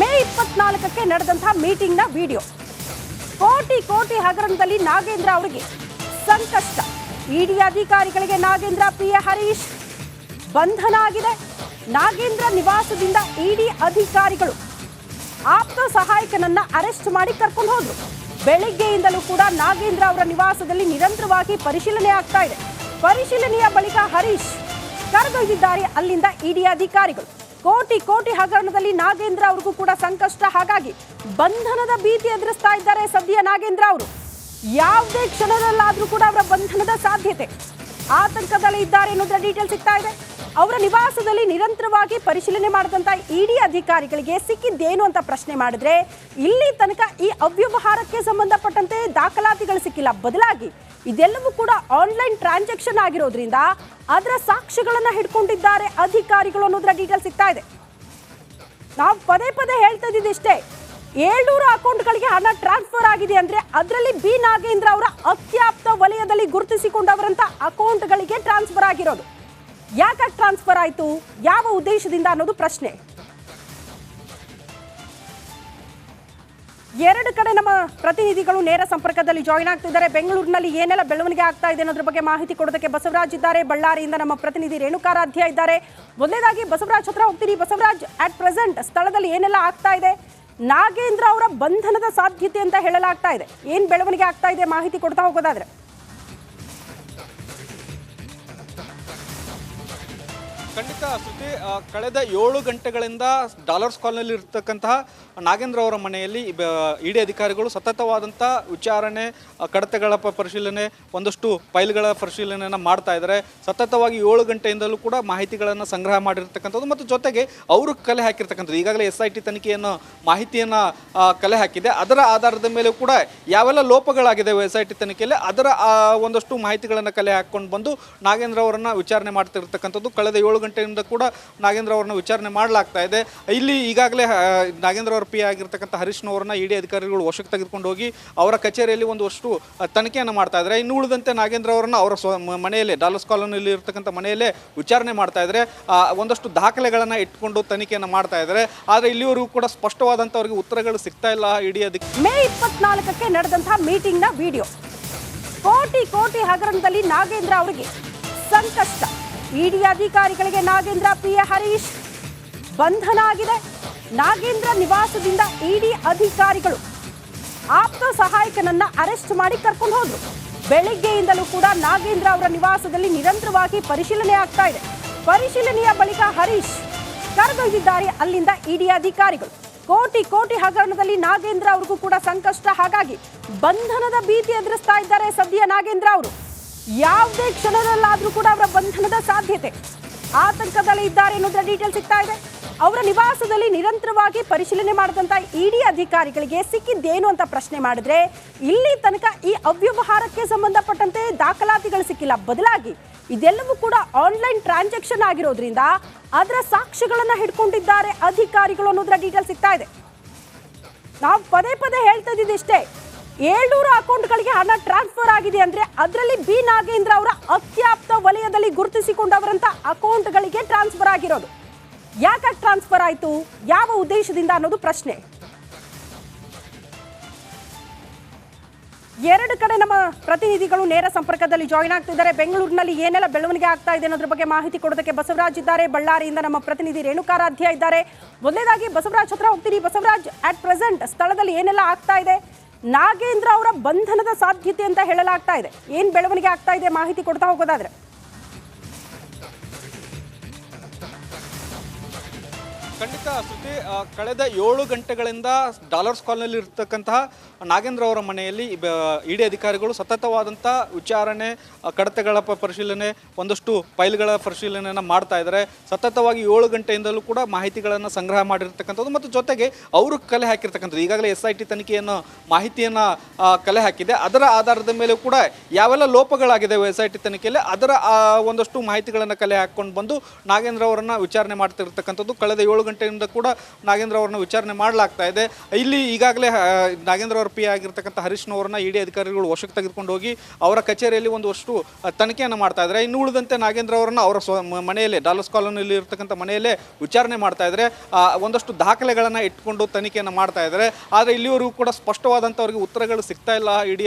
ಮೇ 24ಕ್ಕೆ ನಡೆದಂತಹ ಮೀಟಿಂಗ್ನ ವಿಡಿಯೋ. ಕೋಟಿ ಕೋಟಿ ಹಗರಣದಲ್ಲಿ ನಾಗೇಂದ್ರ ಅವರಿಗೆ ಸಂಕಷ್ಟ. ಇಡಿ ಅಧಿಕಾರಿಗಳಿಗೆ ನಾಗೇಂದ್ರ ಪಿಎ ಹರೀಶ್ ಬಂಧನ ಆಗಿದೆ. ನಾಗೇಂದ್ರ ನಿವಾಸದಿಂದ ಇಡಿ ಅಧಿಕಾರಿಗಳು ಆಪ್ತ ಸಹಾಯಕನನ್ನ ಅರೆಸ್ಟ್ ಮಾಡಿ ಕರ್ಕೊಂಡು ಹೋದ್ರು. ಬೆಳಿಗ್ಗೆಯಿಂದಲೂ ಕೂಡ ನಾಗೇಂದ್ರ ಅವರ ನಿವಾಸದಲ್ಲಿ ನಿರಂತರವಾಗಿ ಪರಿಶೀಲನೆ ಆಗ್ತಾ ಇದೆ. ಪರಿಶೀಲನೆಯ ಬಳಿಕ ಹರೀಶ್ ಕರೆದೊಯ್ದಿದ್ದಾರೆ ಅಲ್ಲಿಂದ ಇಡಿ ಅಧಿಕಾರಿಗಳು. ಕೋಟಿ ಕೋಟಿ ಹಗರಣದಲ್ಲಿ ನಾಗೇಂದ್ರ ಅವ್ರಿಗೂ ಕೂಡ ಸಂಕಷ್ಟ. ಹಾಗಾಗಿ ಬಂಧನದ ಭೀತಿ ಎದುರಿಸ್ತಾ ಇದ್ದಾರೆ ಸದ್ಯ ನಾಗೇಂದ್ರ ಅವರು. ಯಾವುದೇ ಕ್ಷಣದಲ್ಲಾದ್ರೂ ಕೂಡ ಅವರ ಬಂಧನದ ಸಾಧ್ಯತೆ, ಆತಂಕದಲ್ಲಿ ಇದ್ದಾರೆ ಅನ್ನೋದ್ರ ಡೀಟೇಲ್ ಸಿಗ್ತಾ ಇದೆ. ಅವರ ನಿವಾಸದಲ್ಲಿ ನಿರಂತರವಾಗಿ ಪರಿಶೀಲನೆ ಮಾಡಿದಂತ ಇಡಿ ಅಧಿಕಾರಿಗಳಿಗೆ ಸಿಕ್ಕಿದ್ದೇನು ಅಂತ ಪ್ರಶ್ನೆ ಮಾಡಿದ್ರೆ ಇಲ್ಲಿ ತನಕ ಈ ಅವ್ಯವಹಾರಕ್ಕೆ ಸಂಬಂಧಪಟ್ಟಂತೆ ದಾಖಲಾತಿಗಳು ಸಿಕ್ಕಿಲ್ಲ. ಬದಲಾಗಿ ಇದೆಲ್ಲವೂ ಕೂಡ ಆನ್ಲೈನ್ ಟ್ರಾನ್ಸಾಕ್ಷನ್ ಆಗಿರೋದ್ರಿಂದ ಅದರ ಸಾಕ್ಷ್ಯಗಳನ್ನ ಹಿಡ್ಕೊಂಡಿದ್ದಾರೆ ಅಧಿಕಾರಿಗಳು ಅನ್ನೋದ್ರ ಡೀಟೇಲ್ ಸಿಗ್ತಾ ಇದೆ. ನಾವು ಪದೇ ಪದೇ ಹೇಳ್ತಾ ಇದ್ದಿದ್ದಷ್ಟೇ, 700 ಅಕೌಂಟ್ಗಳಿಗೆ ಹಣ ಟ್ರಾನ್ಸ್ಫರ್ ಆಗಿದೆ ಅಂದ್ರೆ ಅದರಲ್ಲಿ ಬಿ ನಾಗೇಂದ್ರ ಅವರ ಅತ್ಯಾಪ್ತ ವಲಯದಲ್ಲಿ ಗುರುತಿಸಿಕೊಂಡವರಂತ ಅಕೌಂಟ್ಗಳಿಗೆ ಟ್ರಾನ್ಸ್ಫರ್ ಆಗಿರೋದು. ಯಾಕೆ ಟ್ರಾನ್ಸ್ಫರ್ ಆಯಿತು, ಯಾವ ಉದ್ದೇಶದಿಂದ ಅನ್ನೋದು ಪ್ರಶ್ನೆ. ಎರಡು ಕಡೆ ನಮ್ಮ ಪ್ರತಿನಿಧಿಗಳು ನೇರ ಸಂಪರ್ಕದಲ್ಲಿ ಜಾಯಿನ್ ಆಗ್ತಿದ್ದಾರೆ. ಬೆಂಗಳೂರಿನಲ್ಲಿ ಏನೆಲ್ಲ ಬೆಳವಣಿಗೆ ಆಗ್ತಾ ಇದೆ ಅನ್ನೋದ್ರ ಬಗ್ಗೆ ಮಾಹಿತಿ ಕೊಡೋದಕ್ಕೆ ಬಸವರಾಜ್ ಇದ್ದಾರೆ. ಬಳ್ಳಾರಿಯಿಂದ ನಮ್ಮ ಪ್ರತಿನಿಧಿ ರೇಣುಕಾರಾಧ್ಯ ಇದ್ದಾರೆ. ಮೊದಲನೇದಾಗಿ ಬಸವರಾಜ್ ಹತ್ರ ಹೋಗ್ತೀನಿ. ಬಸವರಾಜ್, ಅಟ್ ಪ್ರೆಸೆಂಟ್ ಸ್ಥಳದಲ್ಲಿ ಏನೆಲ್ಲ ಆಗ್ತಾ ಇದೆ? ನಾಗೇಂದ್ರ ಅವರ ಬಂಧನದ ಸಾಧ್ಯತೆ ಅಂತ ಹೇಳಲಾಗ್ತಾ ಇದೆ. ಏನ್ ಬೆಳವಣಿಗೆ ಆಗ್ತಾ ಇದೆ ಮಾಹಿತಿ ಕೊಡ್ತಾ ಹೋಗೋದಾದ್ರೆ? ಖಂಡಿತ ಶ್ರುತಿ, ಕಳೆದ 7 ಗಂಟೆಗಳಿಂದ ಡಾಲರ್ಸ್ ಕಾಲೋನಿಯಲ್ಲಿ ಇರ್ತಕ್ಕಂತಹ ನಾಗೇಂದ್ರ ಅವರ ಮನೆಯಲ್ಲಿ ಇಡಿ ಅಧಿಕಾರಿಗಳು ಸತತವಾದಂಥ ವಿಚಾರಣೆ, ಕಡತಗಳ ಪರಿಶೀಲನೆ, ಒಂದಷ್ಟು ಫೈಲ್ಗಳ ಪರಿಶೀಲನೆಯನ್ನು ಮಾಡ್ತಾ ಇದ್ದಾರೆ. ಸತತವಾಗಿ 7 ಗಂಟೆಯಿಂದಲೂ ಕೂಡ ಮಾಹಿತಿಗಳನ್ನು ಸಂಗ್ರಹ ಮಾಡಿರ್ತಕ್ಕಂಥದ್ದು ಮತ್ತು ಜೊತೆಗೆ ಅವರು ಕಲೆ ಹಾಕಿರ್ತಕ್ಕಂಥದ್ದು. ಈಗಾಗಲೇ SIT ತನಿಖೆಯನ್ನು ಮಾಹಿತಿಯನ್ನು ಕಲೆ ಹಾಕಿದೆ. ಅದರ ಆಧಾರದ ಮೇಲೆ ಕೂಡ ಯಾವೆಲ್ಲ ಲೋಪಗಳಾಗಿದೆ SIT ತನಿಖೆಯಲ್ಲಿ ಅದರ ಒಂದಷ್ಟು ಮಾಹಿತಿಗಳನ್ನು ಕಲೆ ಹಾಕ್ಕೊಂಡು ಬಂದು ನಾಗೇಂದ್ರ ಅವರನ್ನು ವಿಚಾರಣೆ ಮಾಡ್ತಿರ್ತಕ್ಕಂಥದ್ದು. ಕಳೆದ 7 ಗಂಟೆಯಿಂದ ಕೂಡ ನಾಗೇಂದ್ರ ಅವರನ್ನ ವಿಚಾರಣೆ ಮಾಡಲಾಗ್ತಾ ಇದೆ. ಇಲ್ಲಿ ಈಗಾಗಲೇ ನಾಗೇಂದ್ರ ಅವರ ಪಿ ಆಗಿರ್ತಕ್ಕಂಥ ಹರೀಶ್ನವರನ್ನ ಇಡಿ ಅಧಿಕಾರಿಗಳು ವಶಕ್ಕೆ ತೆಗೆದುಕೊಂಡು ಹೋಗಿ ಅವರ ಕಚೇರಿಯಲ್ಲಿ ಒಂದಷ್ಟು ತನಿಖೆಯನ್ನು ಮಾಡ್ತಾ ಇದ್ದಾರೆ. ಇನ್ನು ಉಳಿದಂತೆ ನಾಗೇಂದ್ರ ಅವರನ್ನ ಅವರ ಮನೆಯಲ್ಲೇ, ಡಾಲರ್ಸ್ ಕಾಲೋನಿಯಲ್ಲಿ ಇರ್ತಕ್ಕಂಥ ಮನೆಯಲ್ಲೇ ವಿಚಾರಣೆ ಮಾಡ್ತಾ ಇದ್ದಾರೆ. ಒಂದಷ್ಟು ದಾಖಲೆಗಳನ್ನು ಇಟ್ಕೊಂಡು ತನಿಖೆಯನ್ನು ಮಾಡ್ತಾ ಇದ್ದಾರೆ. ಆದರೆ ಇಲ್ಲಿವರೆಗೂ ಕೂಡ ಸ್ಪಷ್ಟವಾದಂಥ ಅವರಿಗೆ ಉತ್ತರಗಳು ಸಿಗ್ತಾ ಇಲ್ಲ. ಇಡಿ ಮೇ 24ಕ್ಕೆ ನಡೆದಂತಹ ಮೀಟಿಂಗ್ನ ವಿಡಿಯೋ. ಕೋಟಿ ಕೋಟಿ ಹಗರಣದಲ್ಲಿ ನಾಗೇಂದ್ರ ಅವರಿಗೆ ಸಂಕಷ್ಟ. ಇಡಿ ಅಧಿಕಾರಿಗಳಿಗೆ ನಾಗೇಂದ್ರ ಪಿಎ ಹರೀಶ್ ಬಂಧನ ಆಗಿದೆ. ನಾಗೇಂದ್ರ ನಿವಾಸದಿಂದ ಇಡಿ ಅಧಿಕಾರಿಗಳು ಆಪ್ತ ಸಹಾಯಕನನ್ನ ಅರೆಸ್ಟ್ ಮಾಡಿ ಕರ್ಕೊಂಡು ಹೋದ್ರು. ಬೆಳಿಗ್ಗೆಯಿಂದಲೂ ಕೂಡ ನಾಗೇಂದ್ರ ಅವರ ನಿವಾಸದಲ್ಲಿ ನಿರಂತರವಾಗಿ ಪರಿಶೀಲನೆ ಆಗ್ತಾ ಇದೆ. ಪರಿಶೀಲನೆಯ ಬಳಿಕ ಹರೀಶ್ ಕರೆದೊಯ್ದಿದ್ದಾರೆ ಅಲ್ಲಿಂದ ಇಡಿ ಅಧಿಕಾರಿಗಳು. ಕೋಟಿ ಕೋಟಿ ಹಗರಣದಲ್ಲಿ ನಾಗೇಂದ್ರ ಅವ್ರಿಗೂ ಕೂಡ ಸಂಕಷ್ಟ. ಹಾಗಾಗಿ ಬಂಧನದ ಭೀತಿ ಎದುರಿಸ್ತಾ ಇದ್ದಾರೆ ಸದ್ಯ ನಾಗೇಂದ್ರ ಅವರು. ಯಾವುದೇ ಕ್ಷಣದಲ್ಲಾದ್ರೂ ಕೂಡ ಅವರ ಬಂಧನದ ಸಾಧ್ಯತೆ, ಆತಂಕದಲ್ಲಿ ಇದ್ದಾರೆ ಅನ್ನೋದ್ರ ಡೀಟೇಲ್ ಸಿಗ್ತಾ ಇದೆ. ಅವರ ನಿವಾಸದಲ್ಲಿ ನಿರಂತರವಾಗಿ ಪರಿಶೀಲನೆ ಮಾಡಿದಂತ ಇಡಿ ಅಧಿಕಾರಿಗಳಿಗೆ ಸಿಕ್ಕಿದ್ದೇನು ಅಂತ ಪ್ರಶ್ನೆ ಮಾಡಿದ್ರೆ ಇಲ್ಲಿ ತನಕ ಈ ಅವ್ಯವಹಾರಕ್ಕೆ ಸಂಬಂಧಪಟ್ಟಂತೆ ದಾಖಲಾತಿಗಳು ಸಿಕ್ಕಿಲ್ಲ. ಬದಲಾಗಿ ಇದೆಲ್ಲವೂ ಕೂಡ ಆನ್ಲೈನ್ ಟ್ರಾನ್ಸಾಕ್ಷನ್ ಆಗಿರೋದ್ರಿಂದ ಅದರ ಸಾಕ್ಷ್ಯಗಳನ್ನ ಹಿಡ್ಕೊಂಡಿದ್ದಾರೆ ಅಧಿಕಾರಿಗಳು ಅನ್ನೋದ್ರ ಡೀಟೇಲ್ ಸಿಗ್ತಾ ಇದೆ. ನಾವು ಪದೇ ಪದೇ ಹೇಳ್ತಾ ಇದ್ದಿದ್ದಷ್ಟೇ, 700 ಅಕೌಂಟ್ಗಳಿಗೆ ಹಣ ಟ್ರಾನ್ಸ್ಫರ್ ಆಗಿದೆ ಅಂದ್ರೆ ಅದರಲ್ಲಿ ಬಿ ನಾಗೇಂದ್ರ ಅವರ ಅತ್ಯಾಪ್ತ ವಲಯದಲ್ಲಿ ಗುರುತಿಸಿಕೊಂಡವರಂತ ಅಕೌಂಟ್ಗಳಿಗೆ ಟ್ರಾನ್ಸ್ಫರ್ ಆಗಿರೋದು. ಯಾಕೆ ಟ್ರಾನ್ಸ್ಫರ್ ಆಯಿತು, ಯಾವ ಉದ್ದೇಶದಿಂದ ಅನ್ನೋದು ಪ್ರಶ್ನೆ. ಎರಡು ಕಡೆ ನಮ್ಮ ಪ್ರತಿನಿಧಿಗಳು ನೇರ ಸಂಪರ್ಕದಲ್ಲಿ ಜಾಯಿನ್ ಆಗ್ತಿದ್ದಾರೆ. ಬೆಂಗಳೂರಿನಲ್ಲಿ ಏನೆಲ್ಲ ಬೆಳವಣಿಗೆ ಆಗ್ತಾ ಇದೆ ಅನ್ನೋದ್ರ ಬಗ್ಗೆ ಮಾಹಿತಿ ಕೊಡೋದಕ್ಕೆ ಬಸವರಾಜ್ ಇದ್ದಾರೆ. ಬಳ್ಳಾರಿಯಿಂದ ನಮ್ಮ ಪ್ರತಿನಿಧಿ ರೇಣುಕಾರಾಧ್ಯ ಇದ್ದಾರೆ. ಮೊದಲನೇದಾಗಿ ಬಸವರಾಜ್ ಹತ್ರ ಹೋಗ್ತೀನಿ. ಬಸವರಾಜ್, ಅಟ್ ಪ್ರೆಸೆಂಟ್ ಸ್ಥಳದಲ್ಲಿ ಏನೆಲ್ಲ ಆಗ್ತಾ ಇದೆ? ನಾಗೇಂದ್ರ ಅವರ ಬಂಧನದ ಸಾಧ್ಯತೆ ಅಂತ ಹೇಳಲಾಗ್ತಾ ಇದೆ. ಏನ್ ಬೆಳವಣಿಗೆ ಆಗ್ತಾ ಇದೆ ಮಾಹಿತಿ ಕೊಡ್ತಾ ಹೋಗೋದಾದ್ರೆ? ಖಂಡಿತ ಶ್ರುತಿ, ಕಳೆದ 7 ಗಂಟೆಗಳಿಂದ ಡಾಲರ್ಸ್ ಕಾಲೋನಿಯಲ್ಲಿ ಇರ್ತಕ್ಕಂತಹ ನಾಗೇಂದ್ರ ಅವರ ಮನೆಯಲ್ಲಿ ಇಡಿ ಅಧಿಕಾರಿಗಳು ಸತತವಾದಂಥ ವಿಚಾರಣೆ, ಕಡತಗಳ ಪರಿಶೀಲನೆ, ಒಂದಷ್ಟು ಫೈಲ್ಗಳ ಪರಿಶೀಲನೆಯನ್ನು ಮಾಡ್ತಾ ಇದ್ದಾರೆ. ಸತತವಾಗಿ 7 ಗಂಟೆಯಿಂದಲೂ ಕೂಡ ಮಾಹಿತಿಗಳನ್ನು ಸಂಗ್ರಹ ಮಾಡಿರ್ತಕ್ಕಂಥದ್ದು ಮತ್ತು ಜೊತೆಗೆ ಅವರು ಕಲೆ ಹಾಕಿರ್ತಕ್ಕಂಥದ್ದು. ಈಗಾಗಲೇ SIT ತನಿಖೆಯನ್ನು ಮಾಹಿತಿಯನ್ನು ಕಲೆ ಹಾಕಿದೆ. ಅದರ ಆಧಾರದ ಮೇಲೆ ಕೂಡ ಯಾವೆಲ್ಲ ಲೋಪಗಳಾಗಿದೆ SIT ತನಿಖೆಯಲ್ಲಿ ಅದರ ಒಂದಷ್ಟು ಮಾಹಿತಿಗಳನ್ನು ಕಲೆ ಹಾಕ್ಕೊಂಡು ಬಂದು ನಾಗೇಂದ್ರ ಅವರನ್ನು ವಿಚಾರಣೆ ಮಾಡ್ತಿರ್ತಕ್ಕಂಥದ್ದು. ಕಳೆದ 7 ಗಂಟೆಯಿಂದ ಕೂಡ ನಾಗೇಂದ್ರ ಅವರನ್ನ ವಿಚಾರಣೆ ಮಾಡಲಾಗ್ತಾ ಇದೆ. ಇಲ್ಲಿ ಈಗಾಗಲೇ ನಾಗೇಂದ್ರ ಅವರ ಪಿ ಆಗಿರ್ತಕ್ಕಂಥ ಹರೀಶ್ನವರನ್ನ ಇಡಿ ಅಧಿಕಾರಿಗಳು ವಶಕ್ಕೆ ತೆಗೆದುಕೊಂಡು ಹೋಗಿ ಅವರ ಕಚೇರಿಯಲ್ಲಿ ಒಂದಷ್ಟು ತನಿಖೆಯನ್ನು ಮಾಡ್ತಾ ಇದ್ದಾರೆ. ಇನ್ನು ಉಳಿದಂತೆ ನಾಗೇಂದ್ರ ಅವರನ್ನ ಅವರ ಮನೆಯಲ್ಲೇ ಡಾಲರ್ಸ್ ಕಾಲೋನಿಯಲ್ಲಿ ಇರ್ತಕ್ಕಂಥ ಮನೆಯಲ್ಲೇ ವಿಚಾರಣೆ ಮಾಡ್ತಾ ಇದ್ದಾರೆ. ಒಂದಷ್ಟು ದಾಖಲೆಗಳನ್ನು ಇಟ್ಕೊಂಡು ತನಿಖೆಯನ್ನು ಮಾಡ್ತಾ ಇದ್ದಾರೆ. ಆದರೆ ಇಲ್ಲಿವರೆಗೂ ಕೂಡ ಸ್ಪಷ್ಟವಾದಂಥ ಅವರಿಗೆ ಉತ್ತರಗಳು ಸಿಗ್ತಾ ಇಲ್ಲ ಇಡಿ